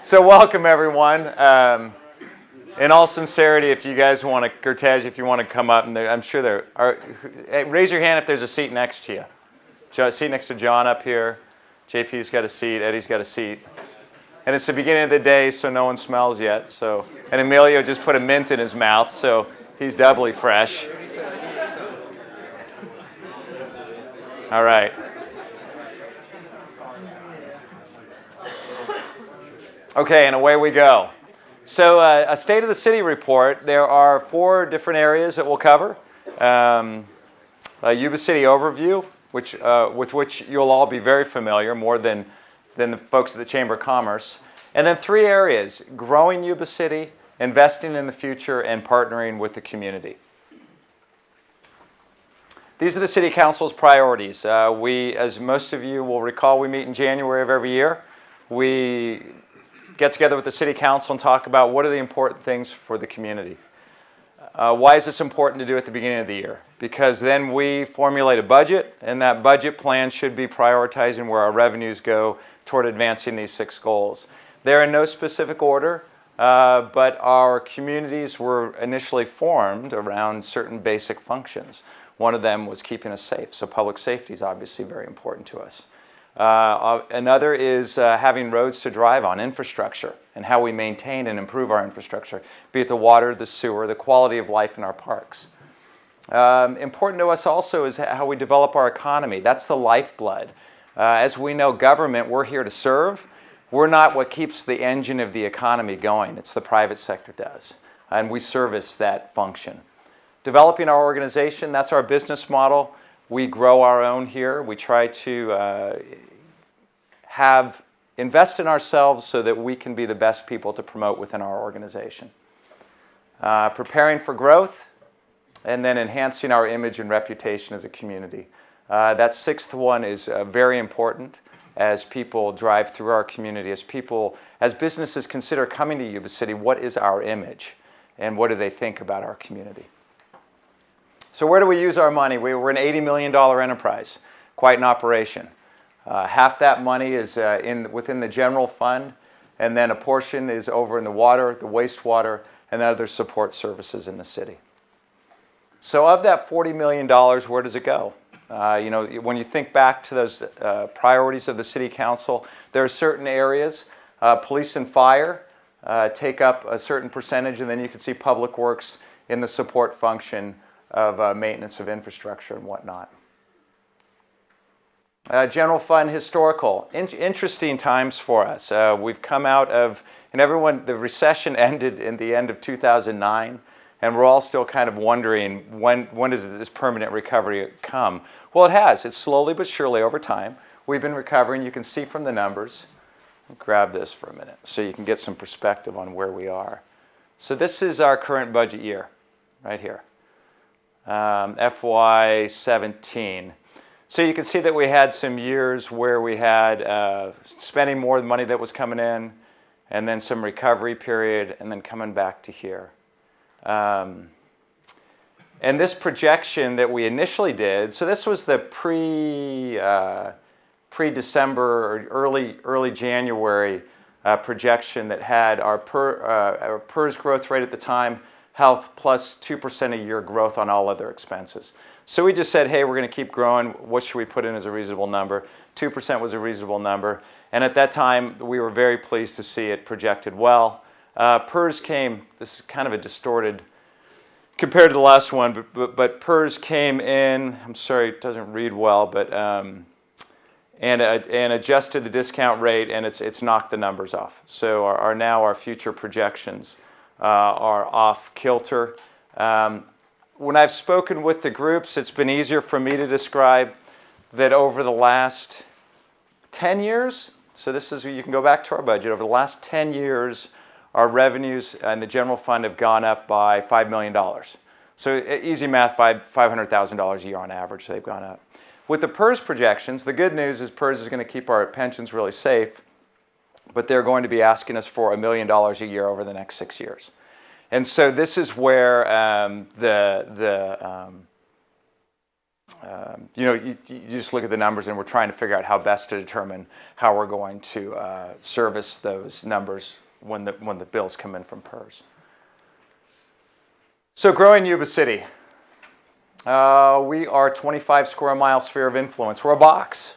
So welcome, everyone. In all sincerity, if you guys want to, Gertej, if you want to come up, and I'm sure there are, raise your hand if there's a seat next to you. Seat next to John up here. JP's got a seat. Eddie's got a seat. And it's the beginning of the day, so no one smells yet. So, and Emilio just put a mint in his mouth, so he's doubly fresh. All right. Okay, and away we go. So a State of the City report. There are 4 different areas that we'll cover. A Yuba City overview, with which you'll all be very familiar, more than the folks at the Chamber of Commerce. And then 3 areas: growing Yuba City, investing in the future, and partnering with the community. These are the City Council's priorities. We, as most of you will recall, we meet in January of every year. We get together with the City Council and talk about what are the important things for the community. Why is this important to do at the beginning of the year? Because then we formulate a budget, and that budget plan should be prioritizing where our revenues go toward advancing these 6 goals. They're in no specific order, but our communities were initially formed around certain basic functions. One of them was keeping us safe, so public safety is obviously very important to us. Another is having roads to drive on, infrastructure, and how we maintain and improve our infrastructure, be it the water, the sewer, the quality of life in our parks. Important to us also is how we develop our economy. That's the lifeblood. As we know, government, we're here to serve. We're not what keeps the engine of the economy going. It's the private sector does, and we service that function. Developing our organization, that's our business model. We grow our own here. We try to invest in ourselves so that we can be the best people to promote within our organization. Preparing for growth, and then enhancing our image and reputation as a community. That 6th one is very important as people drive through our community, as businesses consider coming to Yuba City. What is our image, and what do they think about our community? So where do we use our money? We're an $80 million enterprise, quite an operation. Half that money is within the general fund, and then a portion is over in the water, the wastewater, and other support services in the city. So of that $40 million, where does it go? When you think back to those priorities of the City Council, there are certain areas, police and fire take up a certain percentage, and then you can see public works in the support function of maintenance of infrastructure and whatnot. General fund historical. Interesting times for us. We've come out of, the recession ended in the end of 2009, and we're all still kind of wondering when does this permanent recovery come? Well, it has. It's slowly but surely over time. We've been recovering. You can see from the numbers. I'll grab this for a minute so you can get some perspective on where we are. So this is our current budget year, right here. FY17. So you can see that we had some years where we had spending more money that was coming in, and then some recovery period, and then coming back to here. And this projection that we initially did, so this was the pre-December or early January projection that had our PERS growth rate at the time, health plus 2% a year growth on all other expenses. So we just said, hey, we're going to keep growing. What should we put in as a reasonable number? 2% was a reasonable number. And at that time, we were very pleased to see it projected well. PERS came, this is kind of a distorted, compared to the last one, but PERS came in, I'm sorry, it doesn't read well, but, and adjusted the discount rate, and it's knocked the numbers off. So now our future projections are off kilter. When I've spoken with the groups, it's been easier for me to describe that over the last 10 years, so this is, you can go back to our budget, over the last 10 years, our revenues in the general fund have gone up by $5 million. So easy math, $500,000 a year on average, they've gone up. With the PERS projections, the good news is PERS is going to keep our pensions really safe, but they're going to be asking us for $1 million a year over the next 6 years. And so this is where you just look at the numbers, and we're trying to figure out how best to determine how we're going to service those numbers when the bills come in from PERS. So growing Yuba City. We are 25 square mile sphere of influence. We're a box.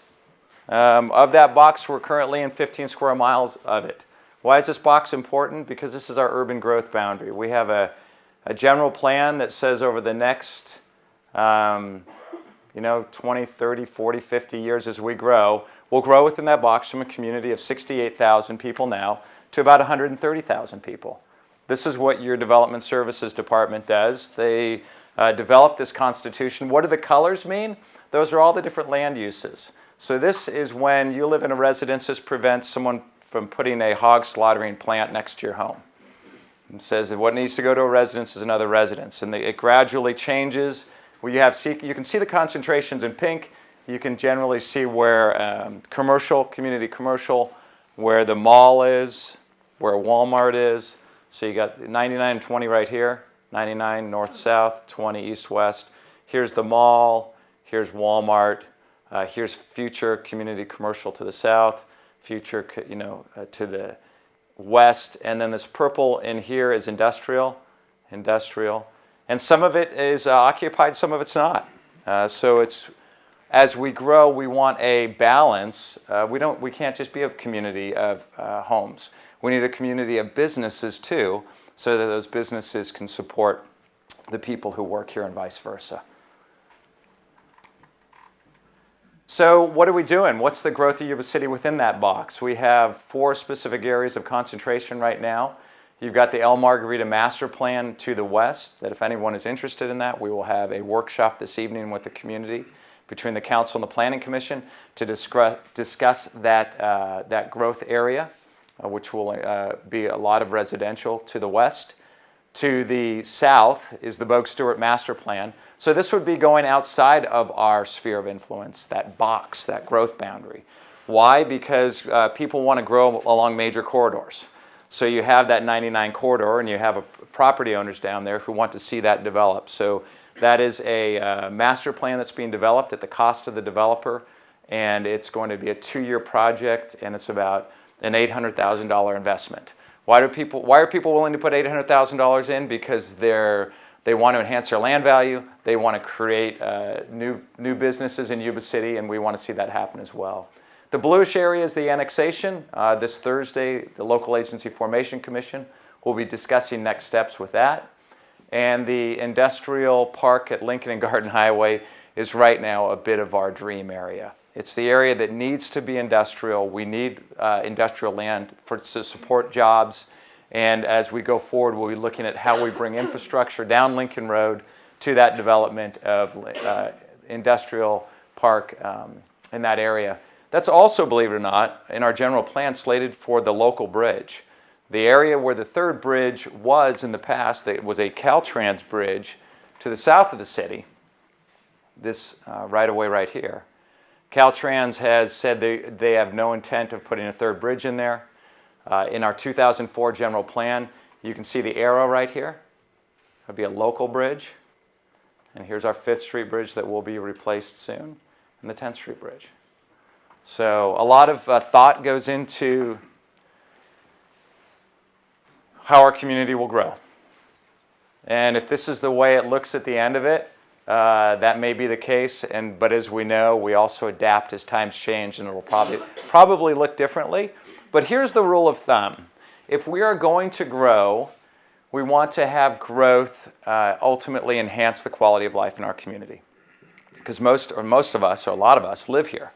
Of that box, we're currently in 15 square miles of it. Why is this box important? Because this is our urban growth boundary. We have a general plan that says over the next 20, 30, 40, 50 years as we grow, we'll grow within that box from a community of 68,000 people now to about 130,000 people. This is what your Development Services Department does. They develop this constitution. What do the colors mean? Those are all the different land uses. So this is when you live in a residence, this prevents someone from putting a hog slaughtering plant next to your home. It says that what needs to go to a residence is another residence, and it gradually changes. Where you can see the concentrations in pink. You can generally see where community commercial, where the mall is, where Walmart is. So you got 99 and 20 right here, 99 north-south, 20 east-west. Here's the mall, here's Walmart, here's future community commercial to the south, future to the west, and then this purple in here is industrial. And some of it is occupied, some of it's not. So as we grow, we want a balance. We can't just be a community of homes. We need a community of businesses too, so that those businesses can support the people who work here and vice versa. So what are we doing? What's the growth of Yuba City within that box? We have 4 specific areas of concentration right now. You've got the El Margarita Master Plan to the west, that if anyone is interested in that, we will have a workshop this evening with the community between the Council and the Planning Commission to discuss that growth area, which will be a lot of residential to the west. To the south is the Bogue Stewart Master Plan. So this would be going outside of our sphere of influence, that box, that growth boundary. Why? Because people want to grow along major corridors. So you have that 99 corridor, and you have property owners down there who want to see that develop. So that is a master plan that's being developed at the cost of the developer, and it's going to be a 2-year project, and it's about an $800,000 investment. Why are people willing to put $800,000 in? Because they want to enhance their land value. They want to create new businesses in Yuba City, and we want to see that happen as well. The bluish area is the annexation. This Thursday, the Local Agency Formation Commission will be discussing next steps with that. And the industrial park at Lincoln and Garden Highway is right now a bit of our dream area. It's the area that needs to be industrial. We need industrial land to support jobs. And as we go forward, we'll be looking at how we bring infrastructure down Lincoln Road to that development of industrial park in that area. That's also, believe it or not, in our general plan slated for the local bridge. The area where the third bridge was in the past, it was a Caltrans bridge to the south of the city, this right-of-way right here. Caltrans has said they have no intent of putting a third bridge in there. In our 2004 general plan, you can see the arrow right here. It'll be a local bridge. And here's our 5th Street bridge that will be replaced soon, and the 10th Street bridge. So a lot of thought goes into how our community will grow. And if this is the way it looks at the end of it, that may be the case. But as we know, we also adapt as times change, and it will probably look differently. But here's the rule of thumb. If we are going to grow, we want to have growth ultimately enhance the quality of life in our community. Because most of us, or a lot of us, live here.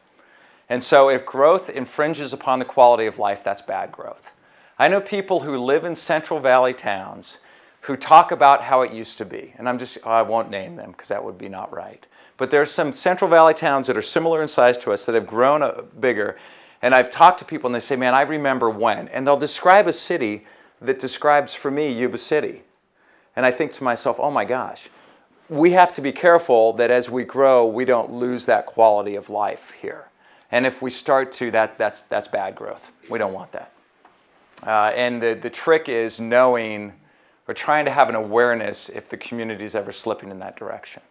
And so if growth infringes upon the quality of life, that's bad growth. I know people who live in Central Valley towns who talk about how it used to be. And I won't name them because that would be not right. But there's some Central Valley towns that are similar in size to us that have grown bigger. And I've talked to people and they say, man, I remember when. And they'll describe a city that describes for me Yuba City. And I think to myself, oh my gosh, we have to be careful that as we grow, we don't lose that quality of life here. And if we start to, that's bad growth. We don't want that. And the trick is knowing, or trying to have an awareness if the community is ever slipping in that direction.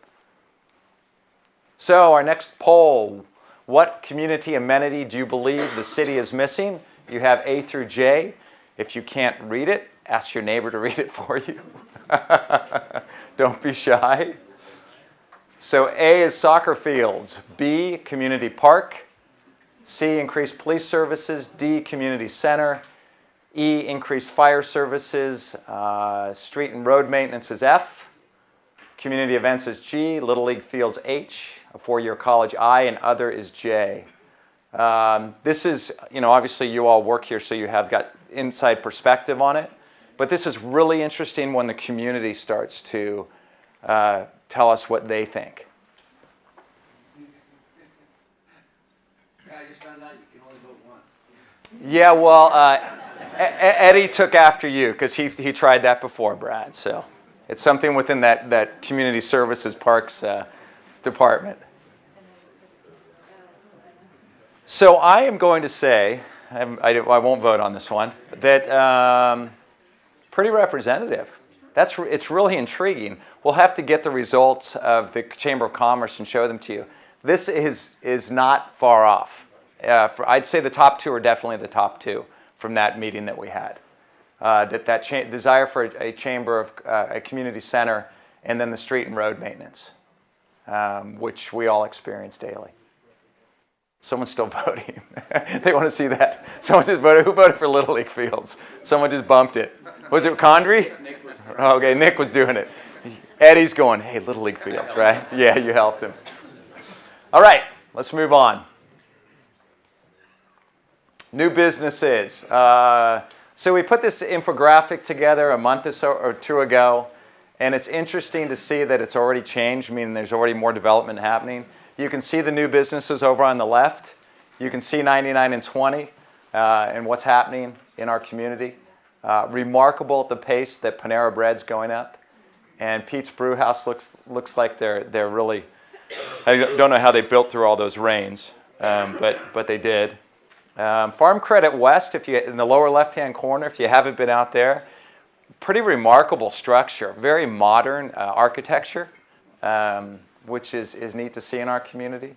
So our next poll, what community amenity do you believe the city is missing? You have A through J. If you can't read it, ask your neighbor to read it for you. Don't be shy. So A is soccer fields, B, community park, C, increased police services, D, community center, E, increased fire services, street and road maintenance is F, community events is G, Little League fields H, a four-year college I, and other is J. This is, obviously you all work here, so you have got inside perspective on it. But this is really interesting when the community starts to tell us what they think. I just found out you can only vote once. Yeah, well, Eddie took after you because he tried that before, Brad. So it's something within that community services parks department. So I am going to say, I won't vote on this one, that pretty representative. It's really intriguing. We'll have to get the results of the Chamber of Commerce and show them to you. This is not far off. I'd say the top two are definitely the top two from that meeting that we had. Desire for a chamber of a community center, and then the street and road maintenance, which we all experience daily. Someone's still voting. They want to see that. Someone just voted. Who voted for Little League fields? Someone just bumped it. Was it Condry? Okay, Nick was doing it. Eddie's going, hey, Little League fields, right? Yeah, you helped him. All right, let's move on. New businesses. So we put this infographic together a month or two ago, and it's interesting to see that it's already changed, meaning there's already more development happening. You can see the new businesses over on the left. You can see 99 and 20 and what's happening in our community. Remarkable at the pace that Panera Bread's going up. And Pete's Brewhouse looks like they're really, I don't know how they built through all those rains, but they did. Farm Credit West, in the lower left-hand corner, if you haven't been out there, pretty remarkable structure, very modern architecture, which is neat to see in our community.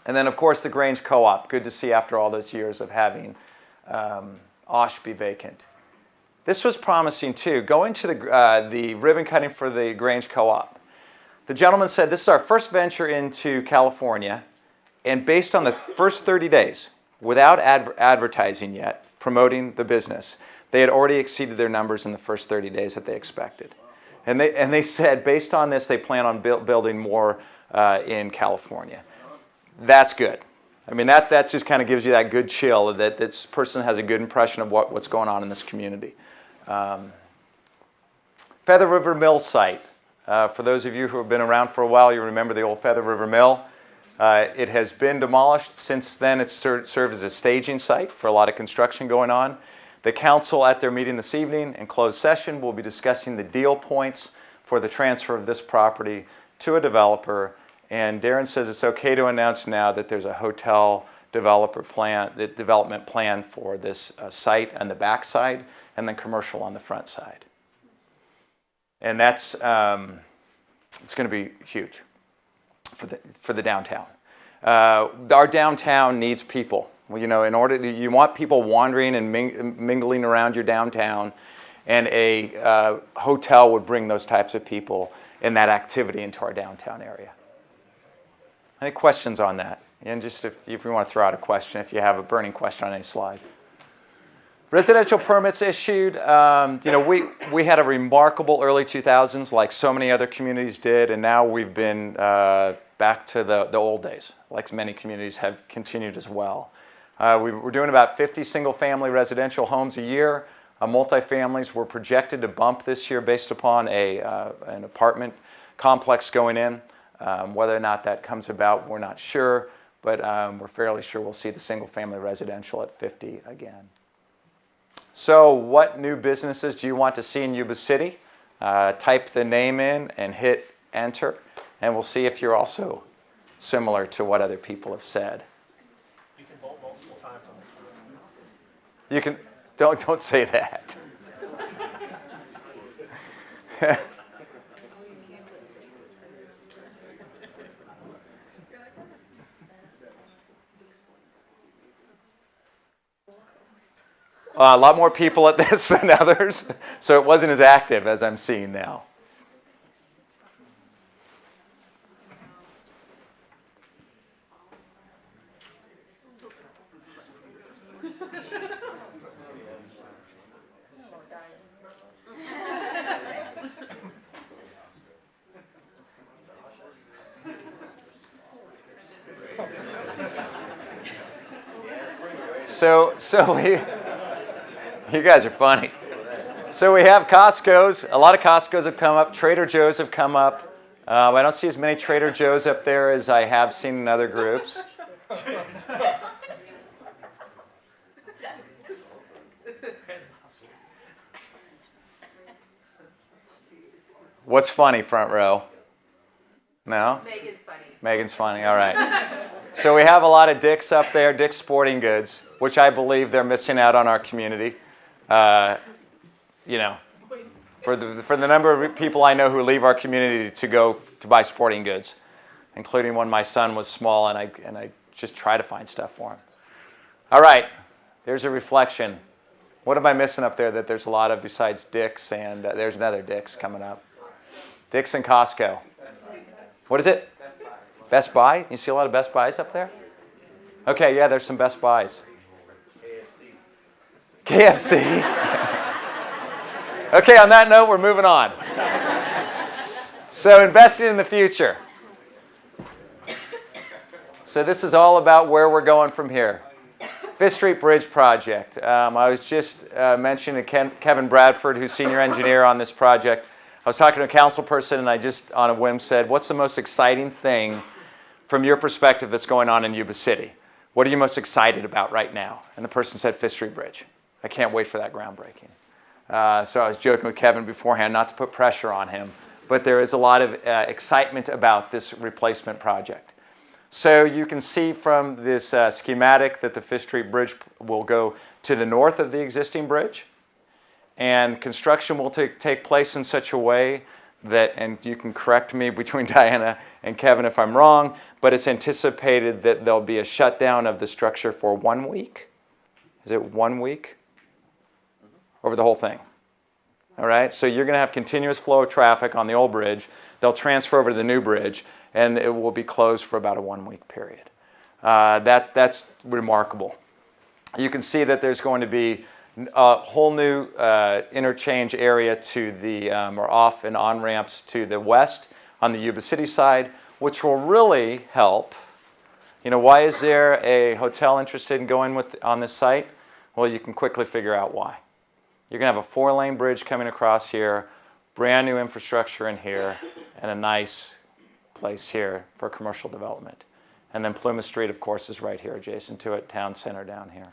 And then, of course, the Grange Co-op, good to see after all those years of having Osh be vacant. This was promising too. Going to the ribbon cutting for the Grange Co-op, the gentleman said, this is our first venture into California, and based on the first 30 days, without advertising yet, promoting the business, they had already exceeded their numbers in the first 30 days that they expected. And they said, based on this, they plan on building more in California. That's good. I mean, that just kind of gives you that good chill that this person has a good impression of what's going on in this community. Feather River Mill site. For those of you who have been around for a while, you remember the old Feather River Mill. It has been demolished. Since then, it's served as a staging site for a lot of construction going on. The council, at their meeting this evening in closed session, will be discussing the deal points for the transfer of this property to a developer. And Darren says it's okay to announce now that there's a hotel development plan for this site on the back side, and then commercial on the front side. And that's it's going to be huge for the downtown. Our downtown needs people. Well, you want people wandering and mingling around your downtown, and a hotel would bring those types of people and that activity into our downtown area. Any questions on that? And just if you want to throw out a question, if you have a burning question on any slide. Residential permits issued. We had a remarkable early 2000s, like so many other communities did, and now we've been back to the old days, like many communities have continued as well. We're doing about 50 single-family residential homes a year. Multifamilies were projected to bump this year based upon an apartment complex going in. Whether or not that comes about, we're not sure, but we're fairly sure we'll see the single-family residential at 50 again. So what new businesses do you want to see in Yuba City? Type the name in and hit enter, and we'll see if you're also similar to what other people have said. You can vote multiple times on this. You can, don't say that. A lot more people at this than others, so it wasn't as active as I'm seeing now. So you guys are funny. So we have Costco's. A lot of Costco's have come up. Trader Joe's have come up. I don't see as many Trader Joe's up there as I have seen in other groups. What's funny, front row? No? Megan's funny. Megan's funny, all right. So we have a lot of Dick's up there, Dick's Sporting Goods, which I believe they're missing out on our community. You know, for the number of people I know who leave our community to go to buy sporting goods, including when my son was small and I just try to find stuff for him. All right, there's a reflection. What am I missing up there that there's a lot of besides Dick's and there's another Dick's coming up? Dick's and Costco. What is it? Best Buy. Best Buy? You see a lot of Best Buys up there? Okay, yeah, there's some Best Buys. KFC. Okay, on that note, we're moving on. So investing in the future. So this is all about where we're going from here. Fifth Street Bridge project. I was just mentioning to Kevin Bradford, who's senior engineer on this project. I was talking to a council person and I just on a whim said, what's the most exciting thing from your perspective that's going on in Yuba City? What are you most excited about right now? And the person said Fifth Street Bridge. I can't wait for that groundbreaking. So I was joking with Kevin beforehand not to put pressure on him, but there is a lot of excitement about this replacement project. So you can see from this schematic that the Fifth Street Bridge will go to the north of the existing bridge. And construction will take place in such a way that, and you can correct me between Diana and Kevin if I'm wrong, but it's anticipated that there'll be a shutdown of the structure for 1 week. Is it 1 week? Over the whole thing. All right, so you're going to have continuous flow of traffic on the old bridge. They'll transfer over to the new bridge, and it will be closed for about a 1 week period. That's remarkable. You can see that there's going to be a whole new interchange area to the, or off and on ramps to the west on the Yuba City side, which will really help. You know, why is there a hotel interested in going on this site? Well, you can quickly figure out why. You're going to have a 4-lane bridge coming across here, brand new infrastructure in here, and a nice place here for commercial development. And then Plymouth Street, of course, is right here adjacent to it, town center down here.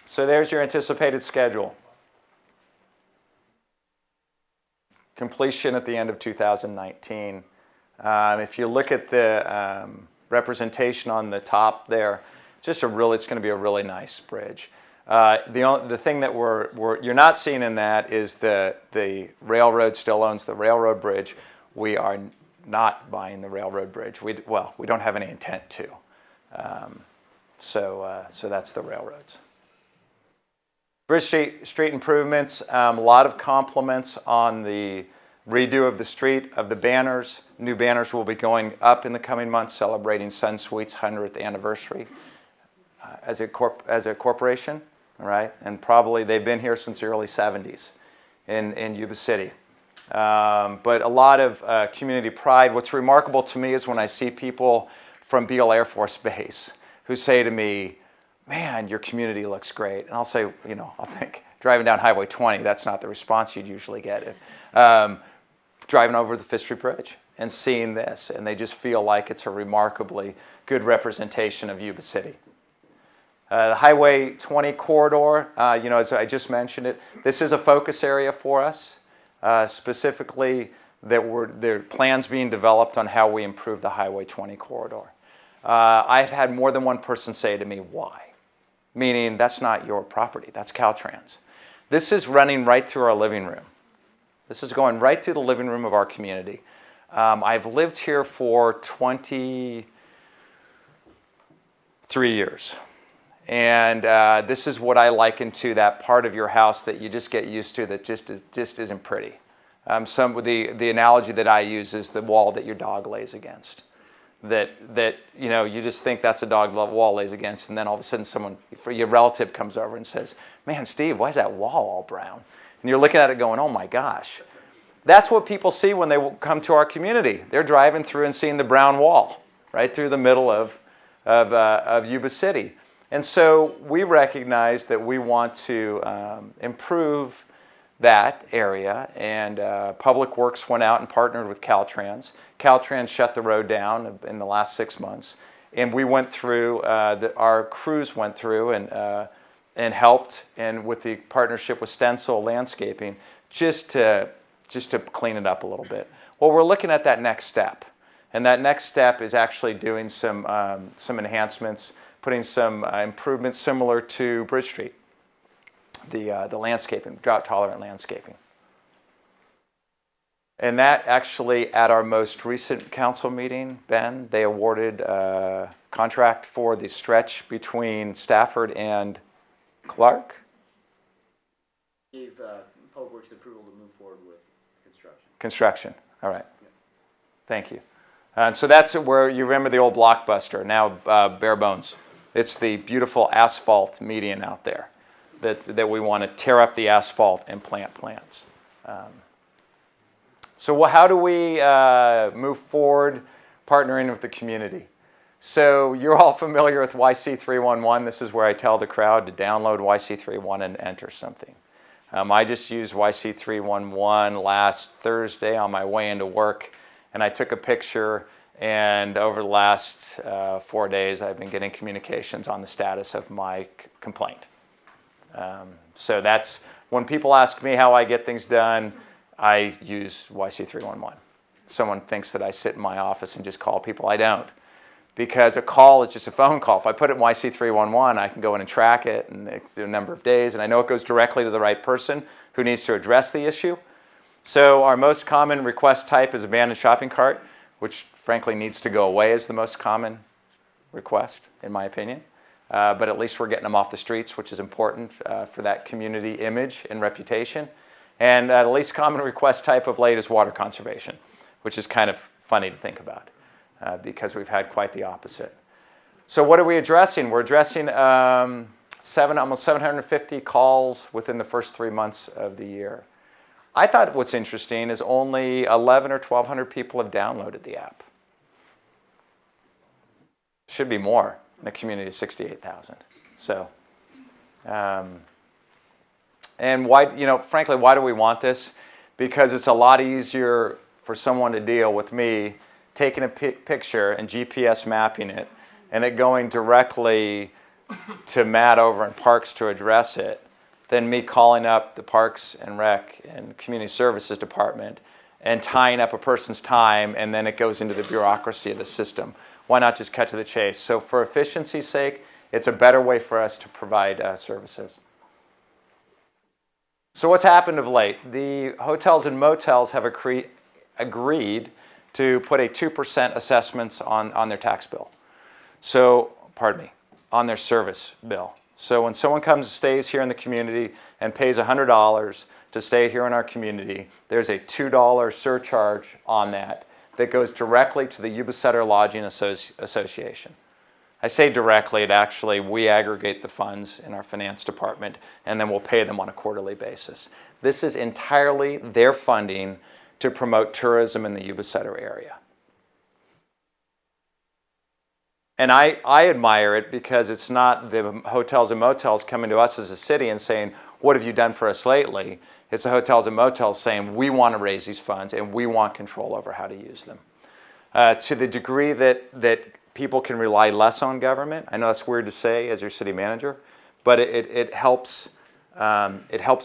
So there's your anticipated schedule. Completion at the end of 2019. If you look at the representation on the top there, it's going to be a really nice bridge. The thing that you're not seeing in that is the railroad still owns the railroad bridge. We are not buying the railroad bridge. We don't have any intent to. So that's the railroads. Bridge street improvements, a lot of compliments on the redo of the street, of the banners. New banners will be going up in the coming months celebrating Sun Suite's 100th anniversary as a corporation, all right? And probably they've been here since the early 70s in Yuba City. But a lot of community pride. What's remarkable to me is when I see people from Beale Air Force Base who say to me, man, your community looks great. And I'll say, I'll think, driving down Highway 20, that's not the response you'd usually get. Driving over the Fifth Street Bridge and seeing this, and they just feel like it's a remarkably good representation of Yuba City. The Highway 20 corridor, as I just mentioned it, this is a focus area for us. Specifically, there are plans being developed on how we improve the Highway 20 corridor. I've had more than one person say to me, why? Meaning that's not your property, that's Caltrans. This is running right through our living room. This is going right through the living room of our community. I've lived here for 3 years. And this is what I liken to that part of your house that you just get used to that just isn't pretty. The analogy that I use is the wall that your dog lays against. That you just think that's a dog wall lays against, and then all of a sudden your relative comes over and says, "Man, Steve, why is that wall all brown?" And you're looking at it going, "Oh my gosh." That's what people see when they come to our community. They're driving through and seeing the brown wall right through the middle of Yuba City. And so we recognize that we want to improve that area, and Public Works went out and partnered with Caltrans. Caltrans shut the road down in the last 6 months, and we went through, our crews went through and helped, and with the partnership with Stencil Landscaping, just to clean it up a little bit. Well, we're looking at that next step, and that next step is actually doing some enhancements, putting some improvements similar to Bridge Street, the landscaping, drought-tolerant landscaping. And that actually, at our most recent council meeting, Ben, they awarded a contract for the stretch between Stafford and Clark. Gave Public Works approval to move forward with Construction, all right. Yeah. Thank you. And so that's where you remember the old Blockbuster, now bare bones. It's the beautiful asphalt median out there that we want to tear up the asphalt and plant plants. So how do we move forward partnering with the community? So you're all familiar with YC311. This is where I tell the crowd to download YC311 and enter something. I just used YC311 last Thursday on my way into work, and I took a picture, and over the last 4 days I've been getting communications on the status of my complaint. So that's when people ask me how I get things done, I use YC311. Someone thinks that I sit in my office and just call people. I don't, because a call is just a phone call. If I put it in YC311, I can go in and track it and do a number of days, and I know it goes directly to the right person who needs to address the issue. So our most common request type is abandoned shopping cart, which frankly needs to go away as the most common request, in my opinion. But at least we're getting them off the streets, which is important for that community image and reputation. And the least common request type of late is water conservation, which is kind of funny to think about because we've had quite the opposite. So what are we addressing? We're addressing almost 750 calls within the first 3 months of the year. I thought what's interesting is only 11 or 1,200 people have downloaded the app. Should be more in a community of 68,000. So, and why, frankly, why do we want this? Because it's a lot easier for someone to deal with me taking a picture and GPS mapping it and it going directly to Matt over in Parks to address it than me calling up the Parks and Rec and Community Services Department and tying up a person's time, and then it goes into the bureaucracy of the system. Why not just cut to the chase? So for efficiency's sake, it's a better way for us to provide services. So what's happened of late? The hotels and motels have agreed to put a 2% assessments on their tax bill. So, on their service bill. So when someone comes and stays here in the community and pays $100 to stay here in our community, there's a $2 surcharge on that goes directly to the Yuba Sutter Lodging Association. I say directly, we aggregate the funds in our finance department and then we'll pay them on a quarterly basis. This is entirely their funding to promote tourism in the Yuba Sutter area. And I admire it because it's not the hotels and motels coming to us as a city and saying, what have you done for us lately? It's the hotels and motels saying, we want to raise these funds and we want control over how to use them. To the degree that people can rely less on government, I know that's weird to say as your city manager, but it helps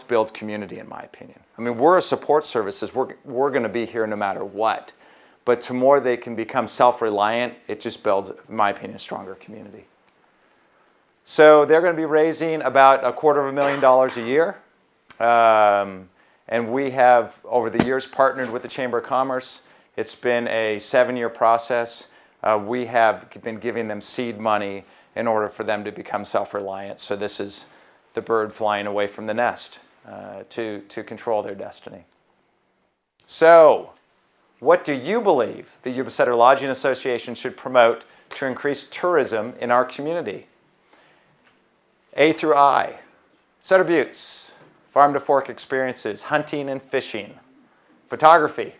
build community, in my opinion. I mean, we're a support services. We're going to be here no matter what. But the more they can become self-reliant, it just builds, in my opinion, a stronger community. So they're going to be raising about $250,000 a year. And we have, over the years, partnered with the Chamber of Commerce. It's been a 7-year process. We have been giving them seed money in order for them to become self-reliant. So this is the bird flying away from the nest to control their destiny. So, what do you believe the Yuba Sutter Lodging Association should promote to increase tourism in our community? A through I. Sutter Buttes, farm to fork experiences, hunting and fishing, photography,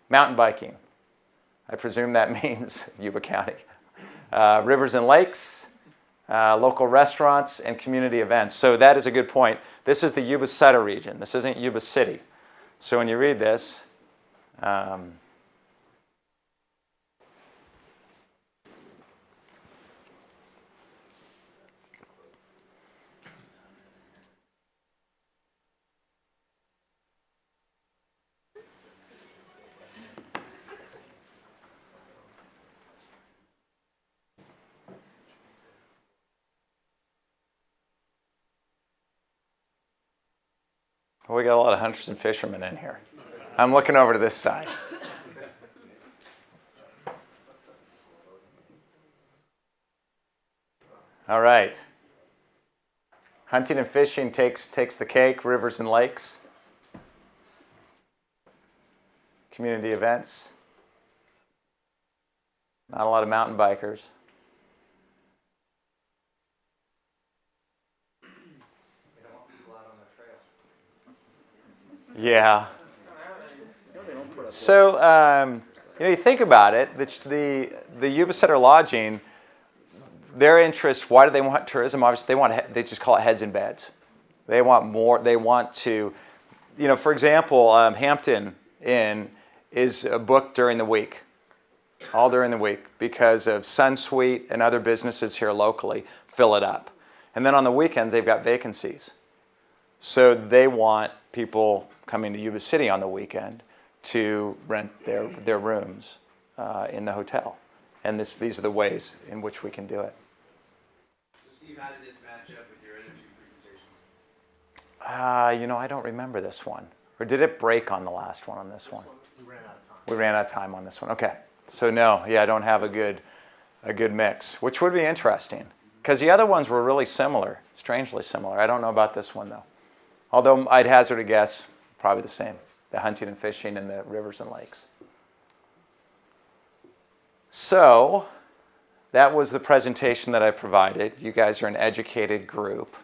mountain biking. I presume that means Yuba County. Rivers and lakes, local restaurants, and community events. So that is a good point. This is the Yuba Sutter region. This isn't Yuba City. So when you read this, we got a lot of hunters and fishermen in here. I'm looking over to this side. All right. Hunting and fishing takes the cake, rivers and lakes. Community events. Not a lot of mountain bikers. Yeah. So, you think about it, the Yuba Sutter Lodging, their interest, why do they want tourism? Obviously, they just call it heads in beds. They want more, they want to, for example, Hampton Inn is booked during the week, all during the week, because of Sunsweet and other businesses here locally fill it up. And then on the weekends, they've got vacancies. So they want people coming to Yuba City on the weekend to rent their rooms in the hotel. And these are the ways in which we can do it. So Steve, how did this match up with your other two presentations? I don't remember this one. Or did it break on the last one on this one? We ran out of time. We ran out of time on this one. Okay. So no, I don't have a good mix, which would be interesting. Because the other ones were really similar, strangely similar. I don't know about this one, though. Although I'd hazard a guess, probably the same. The hunting and fishing and the rivers and lakes. So that was the presentation that I provided. You guys are an educated group.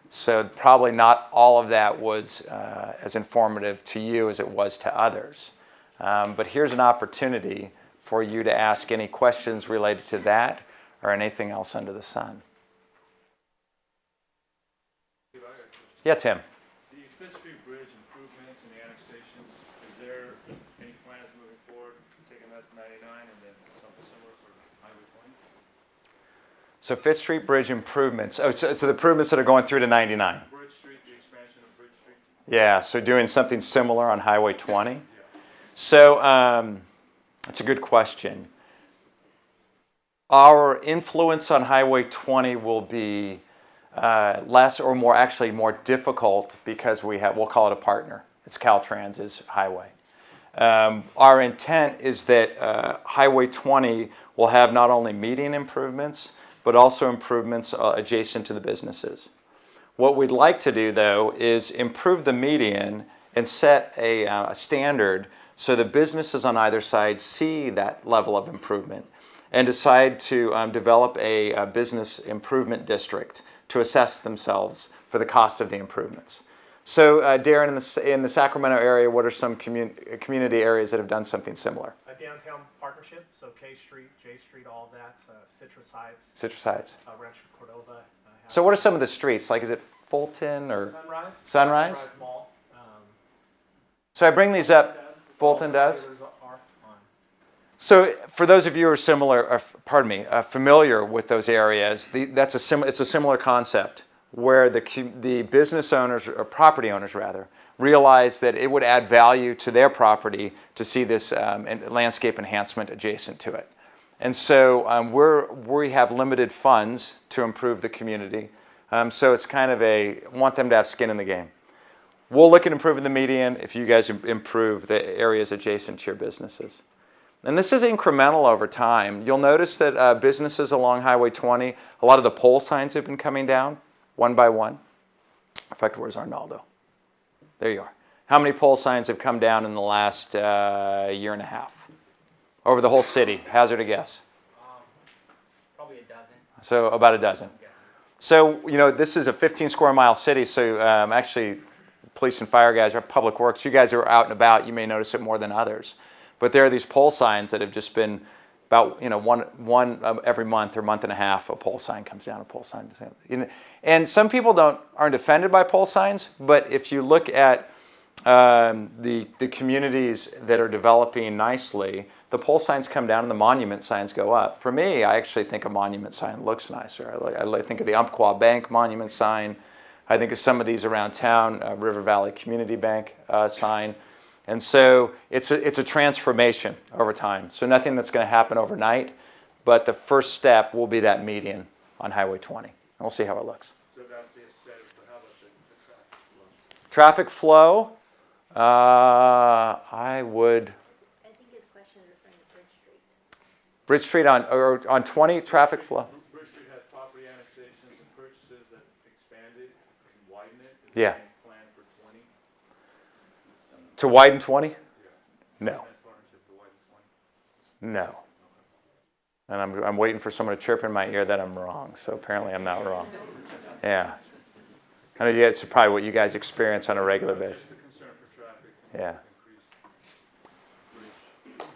So probably not all of that was as informative to you as it was to others. But here's an opportunity for you to ask any questions related to that or anything else under the sun. Yeah, Tim. The Fifth Street Bridge improvements and the annexations, is there any plans moving forward, taking that to 99 and then something similar for Highway 20? So Fifth Street Bridge improvements. Oh, so the improvements that are going through to 99. Bridge Street, the expansion of Bridge Street? Yeah, so doing something similar on Highway 20. Yeah. So that's a good question. Our influence on Highway 20 will be less or more difficult because we'll call it a partner. It's Caltrans's highway. Our intent is that Highway 20 will have not only median improvements, but also improvements adjacent to the businesses. What we'd like to do, though, is improve the median and set a standard so the businesses on either side see that level of improvement and decide to develop a business improvement district to assess themselves for the cost of the improvements. So, Darren, in the Sacramento area, what are some community areas that have done something similar? A downtown partnership, so K Street, J Street, all of that, Citrus Heights. Citrus Heights. Rancho Cordova. So what are some of the streets? Like, is it Fulton or? Sunrise. Sunrise? Mall. So I bring these up. Fulton does? So for those of you who are familiar with those areas, it's a similar concept where the business owners, or property owners rather, realize that it would add value to their property to see this landscape enhancement adjacent to it. And so we have limited funds to improve the community. So it's kind of want them to have skin in the game. We'll look at improving the median if you guys improve the areas adjacent to your businesses. And this is incremental over time. You'll notice that businesses along Highway 20, a lot of the pole signs have been coming down one by one. In fact, where's Arnaldo? There you are. How many pole signs have come down in the last year and a half? Over the whole city, hazard a guess. Probably a dozen. So about a dozen. I'm guessing. So, this is a 15 square mile city, so actually police and fire guys, or public works, you guys are out and about, you may notice it more than others. But there are these pole signs that have just been about, one every month or month and a half, a pole sign comes down, a pole sign comes down. And some people aren't offended by pole signs, but if you look at the communities that are developing nicely, the pole signs come down and the monument signs go up. For me, I actually think a monument sign looks nicer. I think of the Umpqua Bank monument sign. I think of some of these around town, River Valley Community Bank sign. And so it's a transformation over time. So nothing that's going to happen overnight, but the first step will be that median on Highway 20. And we'll see how it looks. So that's the aesthetic, but how about the Traffic traffic flow? flow, I would... I think his question is referring to Bridge Street. Bridge Street on 20, traffic flow. Bridge Street has property annexations and purchases that expanded and widened it. Is Yeah. there any plan for 20? To widen 20? Yeah. No. Finance partnership to widen 20? No. And I'm waiting for someone to chirp in my ear that I'm wrong. So apparently I'm not wrong. Yeah. I know it's probably what you guys experience on a regular basis. The concern for traffic. Yeah. Increased bridge.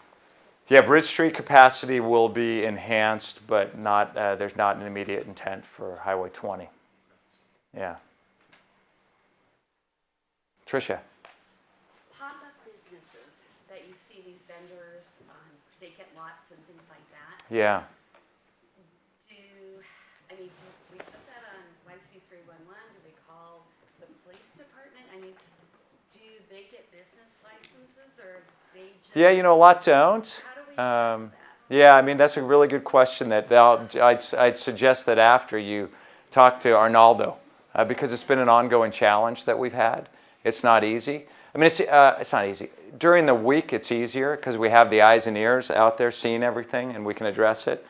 Yeah, Bridge Street capacity will be enhanced, but not. There's not an immediate intent for Highway 20. Yeah. Tricia. Pop-up businesses that you see these vendors on vacant lots and things like that. Yeah. Do we put that on YC 311? Do we call the police department? Do they get business licenses or they just? Yeah, a lot don't. How do we solve that? Yeah, that's a really good question. I'd suggest that after you talk to Arnaldo, because it's been an ongoing challenge that we've had. It's not easy. It's not easy. During the week, it's easier because we have the eyes and ears out there seeing everything, and we can address it.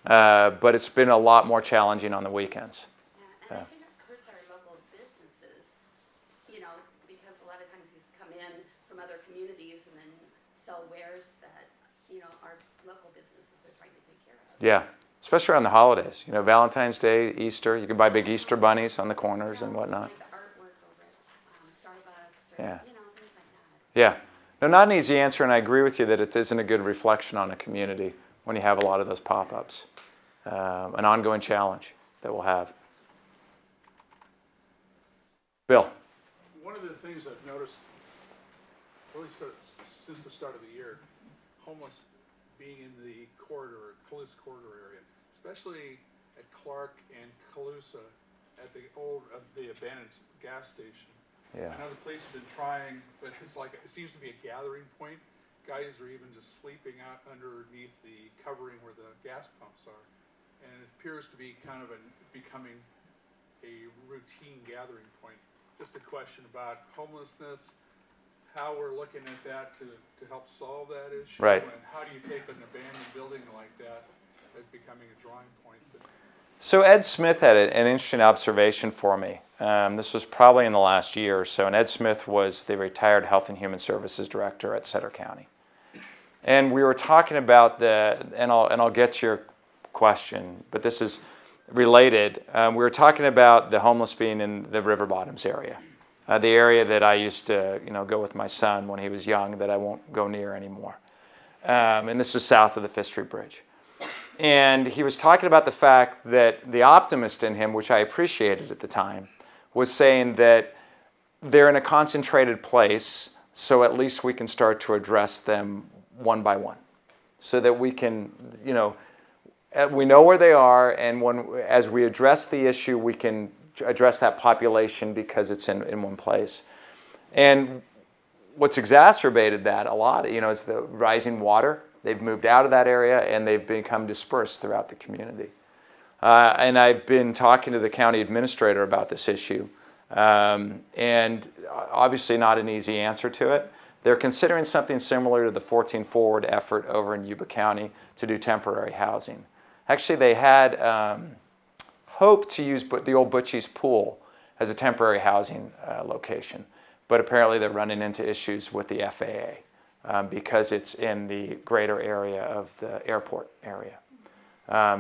But it's been a lot more challenging on the weekends. Yeah, and I think it hurts our local businesses, because a lot of times these come in from other communities and then sell wares that, our local businesses are trying to take care of. Yeah, especially around the holidays. Valentine's Day, Easter. You can buy big Easter bunnies on the corners and whatnot. Like the artwork over at Starbucks or, Yeah. things like that. Yeah. No, not an easy answer, and I agree with you that it isn't a good reflection on a community when you have a lot of those pop-ups. An ongoing challenge that we'll have. Bill. One of the things I've noticed, really since the start of the year, homeless being in the Colusa corridor area, especially at Clark and Colusa, at the abandoned gas station. Yeah. I know the police have been trying, but it seems to be a gathering point. Guys are even just sleeping out underneath the covering where the gas pumps are. And it appears to be kind of becoming a routine gathering point. Just a question about homelessness, how we're looking at that to help solve that issue. Right. And how do you take an abandoned building like that as becoming a drawing point? So Ed Smith had an interesting observation for me. This was probably in the last year or so, and Ed Smith was the retired Health and Human Services Director at Sutter County. And we were talking about and I'll get to your question, but this is related. We were talking about the homeless being in the River Bottoms area, the area that I used to go with my son when he was young that I won't go near anymore. And this is south of the Fifth Street Bridge. And he was talking about the fact that the optimist in him, which I appreciated at the time, was saying that they're in a concentrated place, so at least we can start to address them one by one, so that we can, we know where they are, and as we address the issue, we can address that population because it's in one place. And what's exacerbated that a lot, is the rising water. They've moved out of that area and they've become dispersed throughout the community. And I've been talking to the county administrator about this issue, and obviously not an easy answer to it, They're considering something similar to the 14 Forward effort over in Yuba County to do temporary housing. Actually, they had hoped to use the old Butchie's Pool as a temporary housing location, but apparently they're running into issues with the FAA because it's in the greater area of the airport area.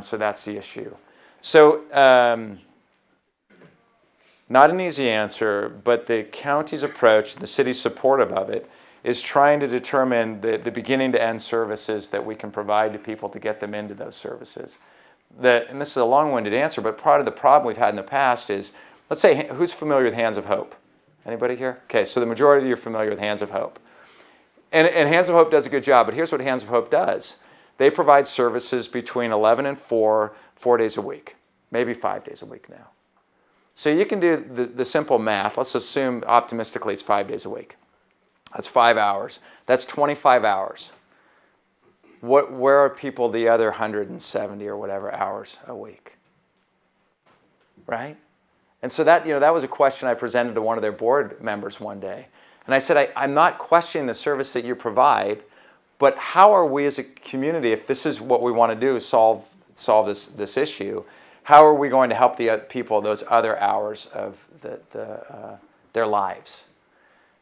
So that's the issue. So not an easy answer, but the county's approach, the city's supportive of it, is trying to determine the beginning to end services that we can provide to people to get them into those services. And this is a long-winded answer, but part of the problem we've had in the past is, let's say, who's familiar with Hands of Hope? Anybody here? Okay, so the majority of you are familiar with Hands of Hope. And Hands of Hope does a good job, but here's what Hands of Hope does. They provide services between 11 and 4 days a week, maybe 5 days a week now. So you can do the simple math. Let's assume optimistically it's 5 days a week. That's 5 hours. That's 25 hours. Where are people the other 170 or whatever hours a week? Right? And so that was a question I presented to one of their board members one day. And I said, I'm not questioning the service that you provide, but how are we as a community, if this is what we want to do, solve this issue, how are we going to help the people those other hours of their lives?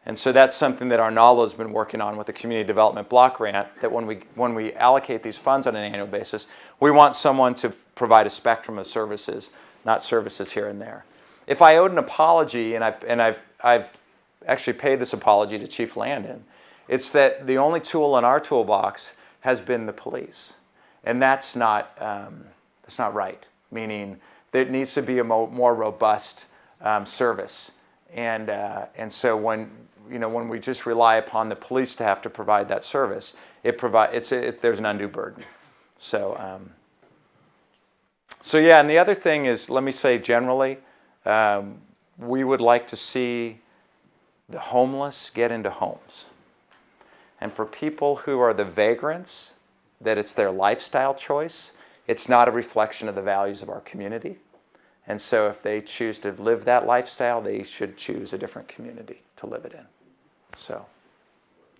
And so that's something that Arnaldo has been working on with the Community Development Block Grant, that when we allocate these funds on an annual basis, we want someone to provide a spectrum of services, not services here and there. If I owed an apology, and I've actually paid this apology to Chief Landon, it's that the only tool in our toolbox has been the police. And that's not right, meaning there needs to be a more robust service. And so when we just rely upon the police to have to provide that service, there's an undue burden. So yeah, and the other thing is, let me say generally, we would like to see the homeless get into homes. And for people who are the vagrants, that it's their lifestyle choice, it's not a reflection of the values of our community. And so if they choose to live that lifestyle, they should choose a different community to live it in. So,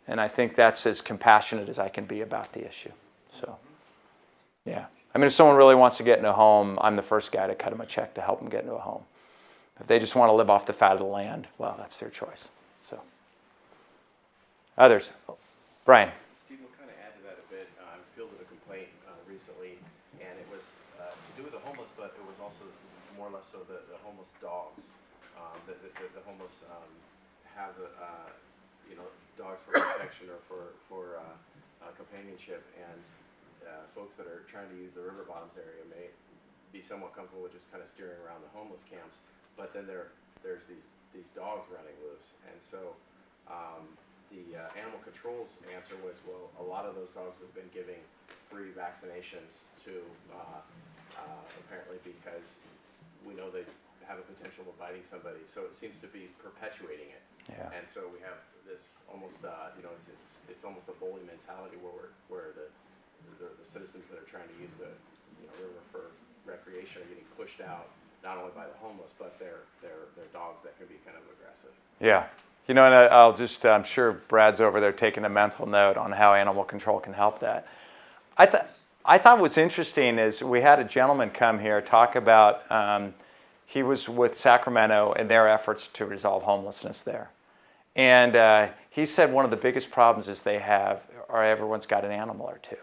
and I think that's as compassionate as I can be about the issue. So, yeah. I mean, if someone really wants to get into a home, I'm the first guy to cut them a check to help them get into a home. If they just want to live off the fat of the land, well, that's their choice. So, others. Brian. Steve, we'll kind of add to that a bit. I fielded a complaint recently, and it was to do with the homeless, but it was also more or less so the homeless dogs. The homeless have dogs for protection or for companionship, and folks that are trying to use the river bottoms area may be somewhat comfortable with just kind of steering around the homeless camps, but then there's these dogs running loose, and so the animal control's answer was, well, a lot of those dogs have been giving free vaccinations to apparently because we know they have a potential of biting somebody, so it seems to be perpetuating it. Yeah. And so we have this almost, it's almost a bully mentality where the citizens that are trying to use the river for recreation are getting pushed out, not only by the homeless, but their dogs that can be kind of aggressive. Yeah. And I'm sure Brad's over there taking a mental note on how animal control can help that. I thought what's interesting is we had a gentleman come here talk about, he was with Sacramento and their efforts to resolve homelessness there. And he said one of the biggest problems is everyone's got an animal or two.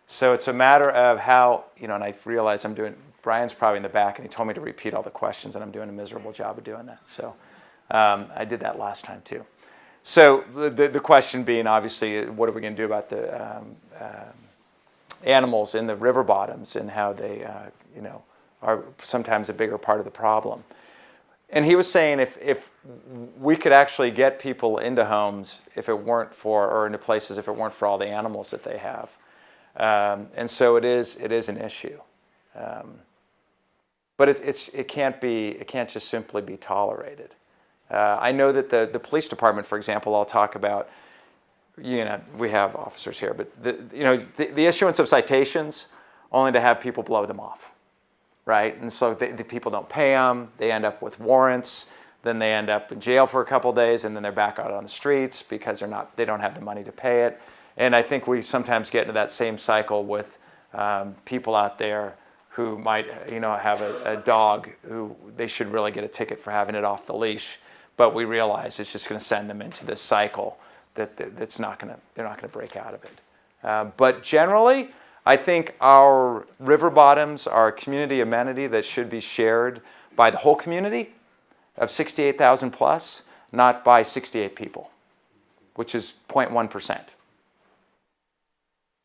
So it's a matter of how, and I realize Brian's probably in the back and he told me to repeat all the questions and I'm doing a miserable job of doing that. So I did that last time too. So the question being obviously, what are we going to do about the animals in the river bottoms and how they, are sometimes a bigger part of the problem. And he was saying if we could actually get people into homes or into places if it weren't for all the animals that they have. And so it is an issue. But it can't just simply be tolerated. I know that the police department, for example, I'll talk about, we have officers here, but the issuance of citations only to have people blow them off, right? And so the people don't pay them. They end up with warrants. then they end up in jail for a couple of days, and then they're back out on the streets because they don't have the money to pay it. And I think we sometimes get into that same cycle with people out there who might, have a dog who they should really get a ticket for having it off the leash, but we realize it's just going to send them into this cycle that's not going to, they're not going to break out of it. But generally, I think our river bottoms are a community amenity that should be shared by the whole community of 68,000 plus, not by 68 people, which is 0.1%.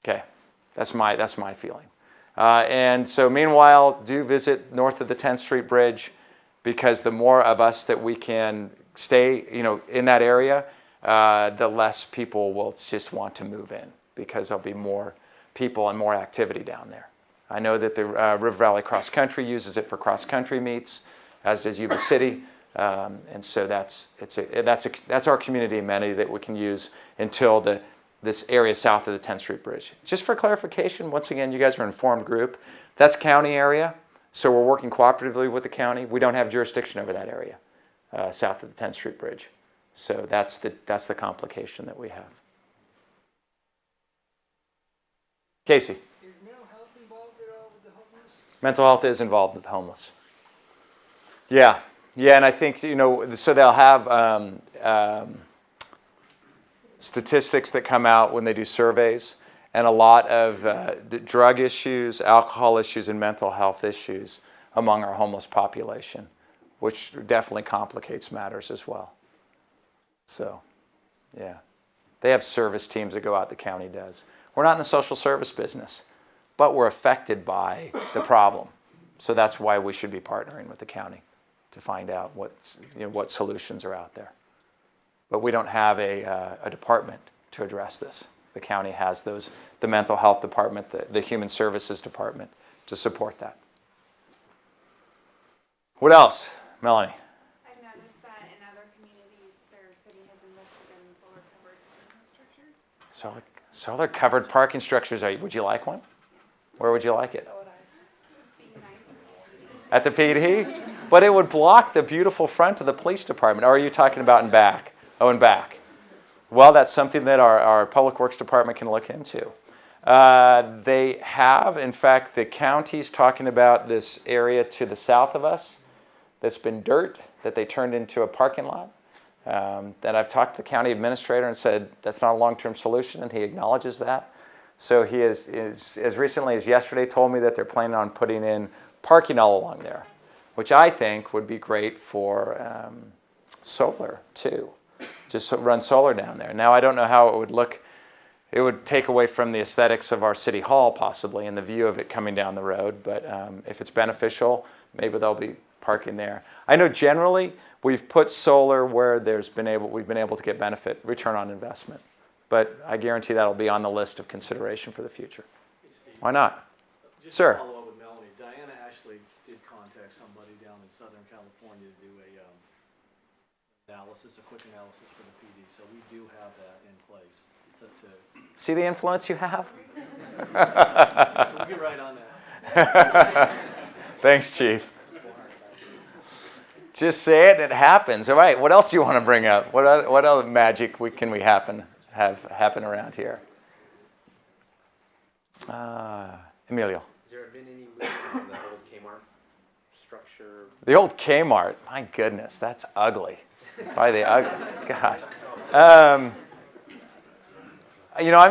Okay, that's my feeling. And so meanwhile, do visit north of the 10th Street Bridge, because the more of us that we can stay, in that area, the less people will just want to move in, because there'll be more people and more activity down there. I know that the River Valley Cross Country uses it for cross country meets, as does Yuba City, and so that's our community amenity that we can use until this area south of the 10th Street Bridge. Just for clarification, once again, you guys are an informed group. That's county area, so we're working cooperatively with the county. We don't have jurisdiction over that area south of the 10th Street Bridge. So that's the complication that we have. Casey. Is mental health involved at all with the homeless? Mental health is involved with the homeless. Yeah, and I think, so they'll have statistics that come out when they do surveys, and a lot of the drug issues, alcohol issues, and mental health issues among our homeless population, which definitely complicates matters as well. So, yeah. They have service teams that go out, the county does. We're not in the social service business, but we're affected by the problem. So that's why we should be partnering with the county to find out what solutions are out there. But we don't have a department to address this. The county has the mental health department, the human services department to support that. What else, Melanie? I've noticed that in other communities, their city has invested in solar-covered parking structures. Solar-covered parking structures. Would you like one? Where would you like it? So would I be nice At the PD? But it would block the beautiful front of the police department. Or are you talking about in back? Oh, in back. Well, that's something that our Public Works Department can look into. They have, in fact, the county's talking about this area to the south of us that's been dirt that they turned into a parking lot. That I've talked to the county administrator and said that's not a long-term solution, and he acknowledges that. So he is as recently as yesterday told me that they're planning on putting in parking all along there, which I think would be great for solar too. Just run solar down there. Now I don't know how it would look. It would take away from the aesthetics of our city hall possibly and the view of it coming down the road, but if it's beneficial, maybe they'll be parking there. I know generally we've put solar where we've been able to get benefit, return on investment. But I guarantee that'll be on the list of consideration for the future. Why not? Just Sir. to follow up with Melanie, Diana actually did contact somebody down in Southern California to do a quick analysis for the PD. So we do have that in place. See the influence you have? So we'll get right on that. Thanks, Chief. Just say it, and it happens. All right, what else do you want to bring up? What other magic can we have happen around here? Emilio. Has there been any movement on the old Kmart structure? The old Kmart, my goodness, that's ugly. By the ugly, gosh. I'm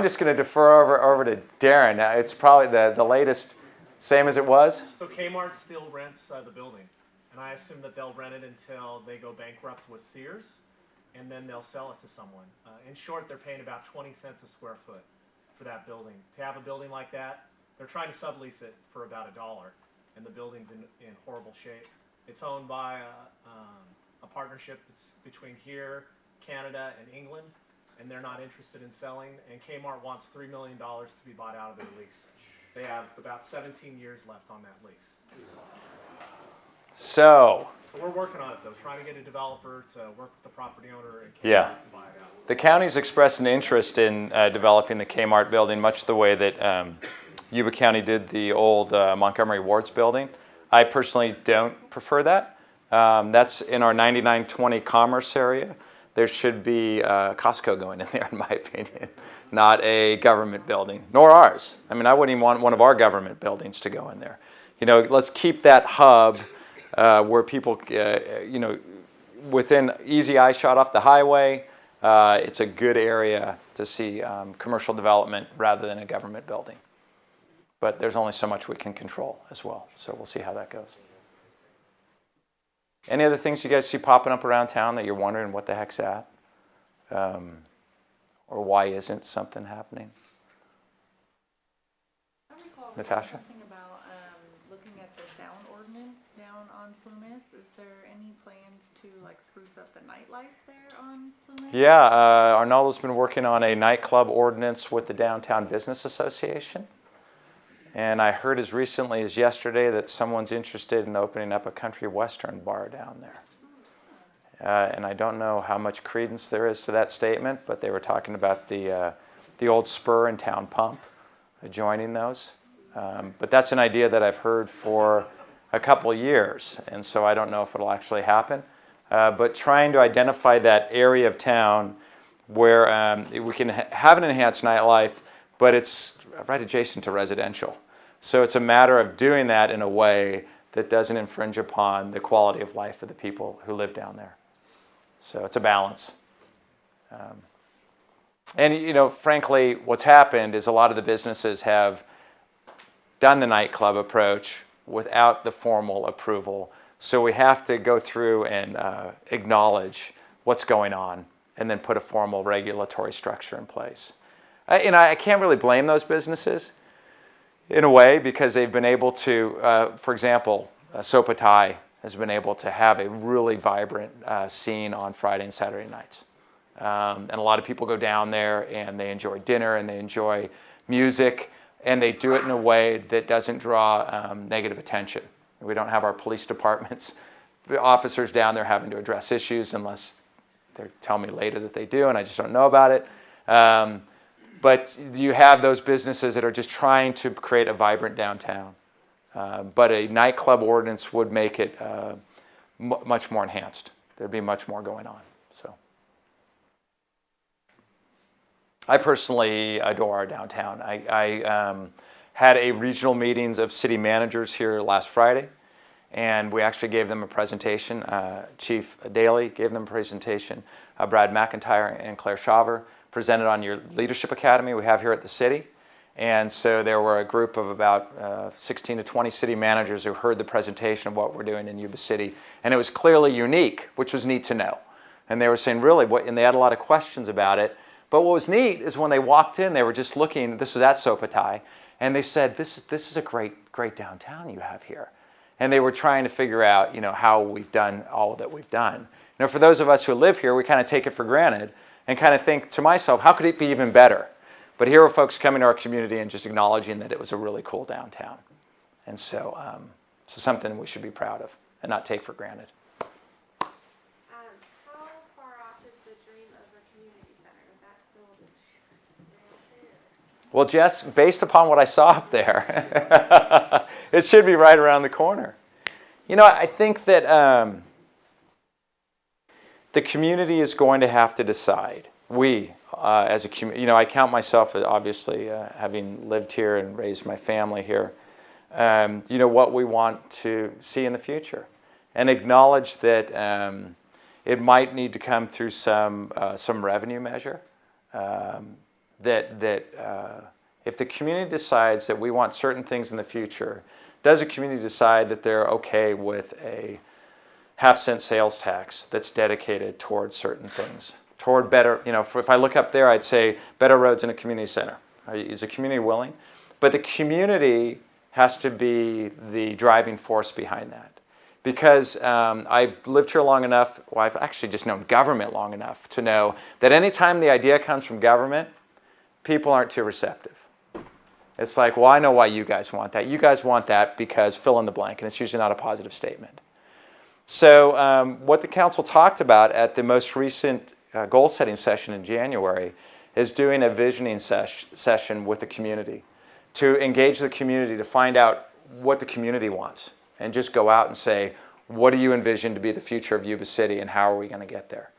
just going to defer over to Darren. It's probably the latest, same as it was. So Kmart still rents the building, and I assume that they'll rent it until they go bankrupt with Sears, and then they'll sell it to someone. In short, they're paying about 20 cents a square foot for that building. To have a building like that, they're trying to sublease it for about $1, and the building's in horrible shape. It's owned by a partnership that's between here, Canada, and England, and they're not interested in selling, and Kmart wants $3 million to be bought out of their lease. They have about 17 years left on that lease. So we're working on it, though, trying to get a developer to work with the property owner and Yeah. to buy it out. the county's expressed an interest in developing the Kmart building, much the way that Yuba County did the old Montgomery Wards building. I personally don't prefer that, That's in our 9920 commerce area. There should be Costco going in there, in my opinion, not a government building, nor ours. I mean, I wouldn't even want one of our government buildings to go in there. You know, let's keep that hub where people, you know, within easy eye shot off the highway. It's a good area to see commercial development rather than a government building. But there's only so much we can control as well, so we'll see how that goes. Any other things you guys see popping up around town that you're wondering what the heck's that? Or why isn't something happening? I recall Natasha? something about looking at the sound ordinance down on Plumas. Is there any plans to like spruce up the nightlife there on Plumas? Yeah, Arnaldo's been working on a nightclub ordinance with the Downtown Business Association. And I heard as recently as yesterday that someone's interested in opening up a country western bar down there. And I don't know how much credence there is to that statement, but they were talking about the old Spur and Town Pump joining those. But that's an idea that I've heard for a couple of years, and so I don't know if it'll actually happen. But trying to identify that area of town where we can have an enhanced nightlife, but it's right adjacent to residential. So it's a matter of doing that in a way that doesn't infringe upon the quality of life of the people who live down there. So it's a balance. And, you know, frankly, what's happened is a lot of the businesses have done the nightclub approach without the formal approval. So we have to go through and acknowledge what's going on and then put a formal regulatory structure in place. I can't really blame those businesses in a way because they've been able to, for example, Sopatai has been able to have a really vibrant scene on Friday and Saturday nights. And a lot of people go down there and they enjoy dinner and they enjoy music and they do it in a way that doesn't draw negative attention. We don't have our police departments, the officers down there having to address issues unless they tell me later that they do and I just don't know about it. But you have those businesses that are just trying to create a vibrant downtown. But a nightclub ordinance would make it much more enhanced. There'd be much more going on. So, I personally adore our downtown. I had a regional meetings of city managers here last Friday, and we actually gave them a presentation. Chief Daly gave them a presentation. Brad McIntyre and Claire Shaver presented on your Leadership Academy we have here at the city. And so there were a group of about 16 to 20 city managers who heard the presentation of what we're doing in Yuba City. And it was clearly unique, which was neat to know. And they were saying, really, and they had a lot of questions about it. But what was neat is when they walked in, they were just looking, this was at Sopatai, and they said, this is a great downtown you have here. And they were trying to figure out, you know, how we've done all that we've done. You know, for those of us who live here, we kind of take it for granted and kind of think to myself, how could it be even better? But here are folks coming to our community and just acknowledging that it was a really cool downtown. And so, something we should be proud of and not take for granted. How far off is the dream of a community center? Is that still? Well, Jess, based upon what I saw up there, it should be right around the corner. You know, I think that the community is going to have to decide. We, as a community, you know, I count myself as obviously having lived here and raised my family here, you know, what we want to see in the future. And acknowledge that it might need to come through some revenue measure. If the community decides that we want certain things in the future, does a community decide that they're okay with a half-cent sales tax that's dedicated towards certain things? Toward better, you know, if I look up there, I'd say better roads in a community center. Is the community willing? But the community has to be the driving force behind that. Because I've lived here long enough, well, I've actually just known government long enough to know that anytime the idea comes from government, people aren't too receptive. It's like, well, I know why you guys want that. You guys want that because fill in the blank, and it's usually not a positive statement. So what the council talked about at the most recent goal-setting session in January is doing a visioning session with the community to engage the community to find out what the community wants and just go out and say, what do you envision to be the future of Yuba City, and how are we going to get there?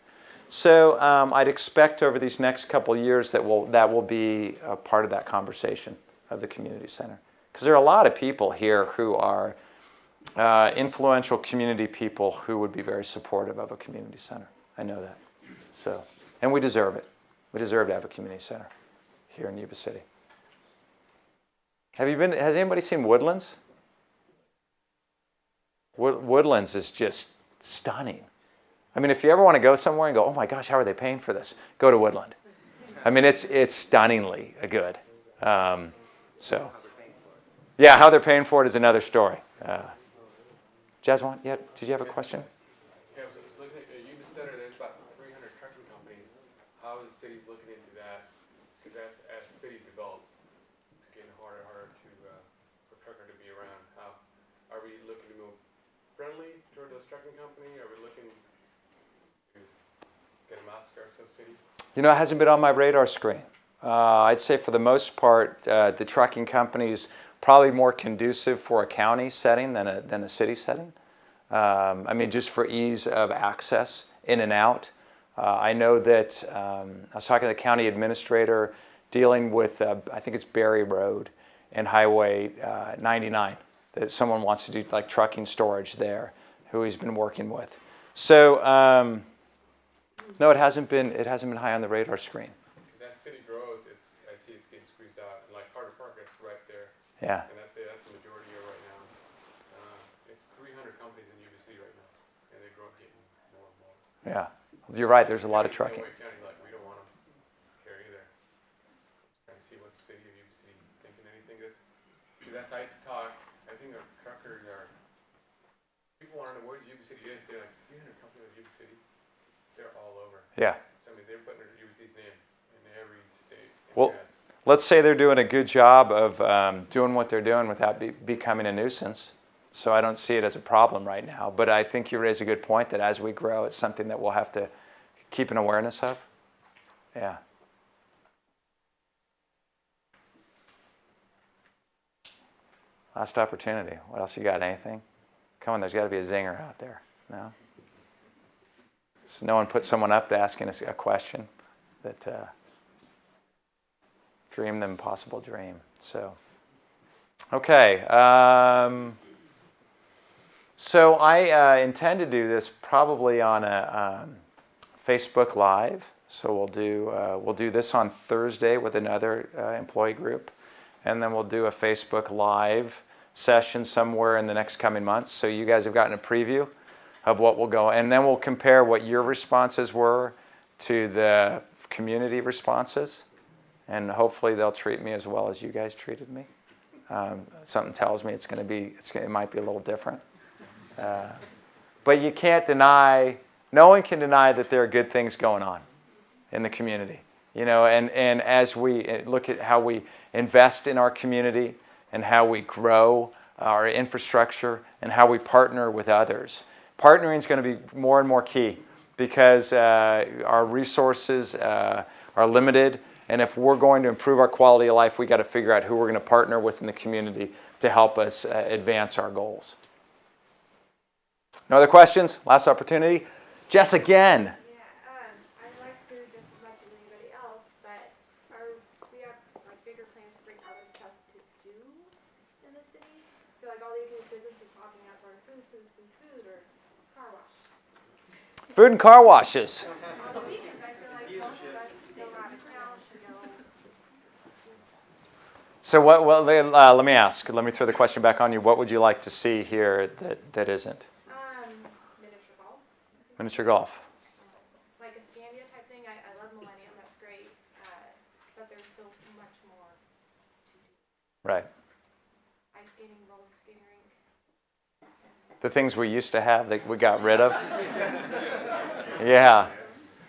So I'd expect over these next couple of years that will be a part of that conversation of the community center. Because there are a lot of people here who are influential community people who would be very supportive of a community center. I know that. So, and we deserve it. We deserve to have a community center here in Yuba City. Has anybody seen Woodlands? Woodlands is just stunning. I mean, if you ever want to go somewhere and go, oh my gosh, how are they paying for this? Go to Woodland. I mean, it's stunningly good. So, yeah, how they're paying for it is another story. Jasmine, yeah, did you have a question? Yeah, I was looking at Yuba Center, there's about 300 trucking companies. How is the city looking into that? Because that's, as the city develops, it's getting harder and harder for trucker to be around. How are we looking to move friendly toward those trucking companies? Are we looking to get them outskirts of the city? You know, it hasn't been on my radar screen. I'd say for the most part, the trucking companies probably more conducive for a county setting than a city setting. I mean, just for ease of access in and out. I know that I was talking to the county administrator dealing with, I think it's Berry Road and Highway 99, that someone wants to do like trucking storage there, who he's been working with. So, no, it hasn't been high on the radar screen. Because as the city grows, I see it's getting squeezed out. And like Carter Park, it's right there. Yeah. And that's the majority of right now. It's 300 companies in Yuba City right now, and they grow getting more and more. Yeah, you're right. There's a lot of trucking. County's like, we don't want them here either. Trying to see what the city of Yuba City thinking anything that's how I talk. I think our truckers are. People want to know where Yuba City is. They're like 300 companies in Yuba City. They're all over. Yeah. So I mean, they're putting their Yuba City's name in every state. Well, let's say they're doing a good job of doing what they're doing without becoming a nuisance. So I don't see it as a problem right now. But I think you raise a good point that as we grow, it's something that we'll have to keep an awareness of. Yeah. Last opportunity. What else you got? Anything? Come on, there's got to be a zinger out there. No? So no one put someone up to asking us a question that dream the impossible dream. So, okay. So I intend to do this probably on a Facebook Live. So we'll do this on Thursday with another employee group, and then we'll do a Facebook Live session somewhere in the next coming months. So you guys have gotten a preview of what will go, and then we'll compare what your responses were to the community responses, and hopefully they'll treat me as well as you guys treated me. Something tells me it might be a little different. But you can't deny, no one can deny that there are good things going on in the community. You know, and as we look at how we invest in our community and how we grow our infrastructure and how we partner with others, partnering is going to be more and more key because our resources are limited, and if we're going to improve our quality of life, we got to figure out who we're going to partner with in the community to help us advance our goals. No other questions? Last opportunity. Jess again. Yeah, I'd like to just as much as anybody else, but we have like bigger plans to bring other stuff to do in the city? So like all these new businesses popping up are food or car wash. Food and car washes. On the weekends, I feel like most of us go out of town to go. So let me ask. Let me throw the question back on you. What would you like to see here that isn't? Miniature golf. Miniature golf. Like a Scandia type thing. I love Millennium, that's great. But there's still much more to do. Right. Ice skating, roller skating rink. The things we used to have that we got rid of. Yeah.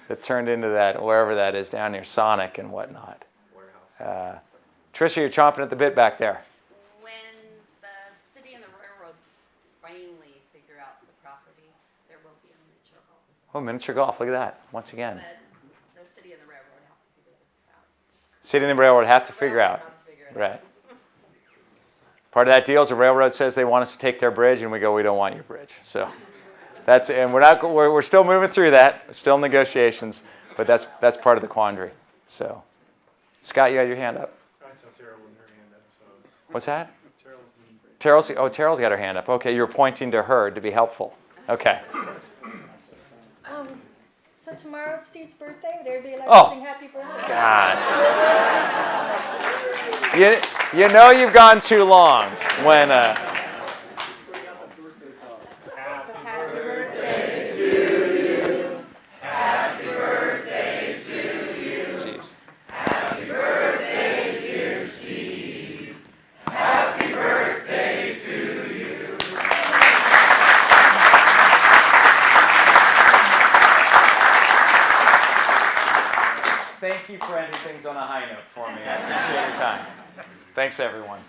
It turned into that, wherever that is down near Sonic and whatnot. Warehouse. Trisha, you're chomping at the bit back there. When the city and the railroad finally figure out the property, there will be a miniature golf. Oh, miniature golf. Look at that. Once again. But the city and the railroad have to figure it out. City and the railroad have to figure out. Railroad has to figure it out. Right. Part of that deal is the railroad says they want us to take their bridge, and we go, we don't want your bridge. So that's, and we're still moving through that, still in negotiations, but that's part of the quandary. So, Scott, you got your hand up. I saw Tara with her hand up, so. What's that? Terrell's Terrell's got her hand up. Okay, you're pointing to her to be helpful. Okay. So tomorrow's Steve's birthday, would everybody like Oh. to sing happy birthday? God. You know you've gone too long when. Jeez. Thank you for ending things on a high note for me. I appreciate your time. Thanks, everyone.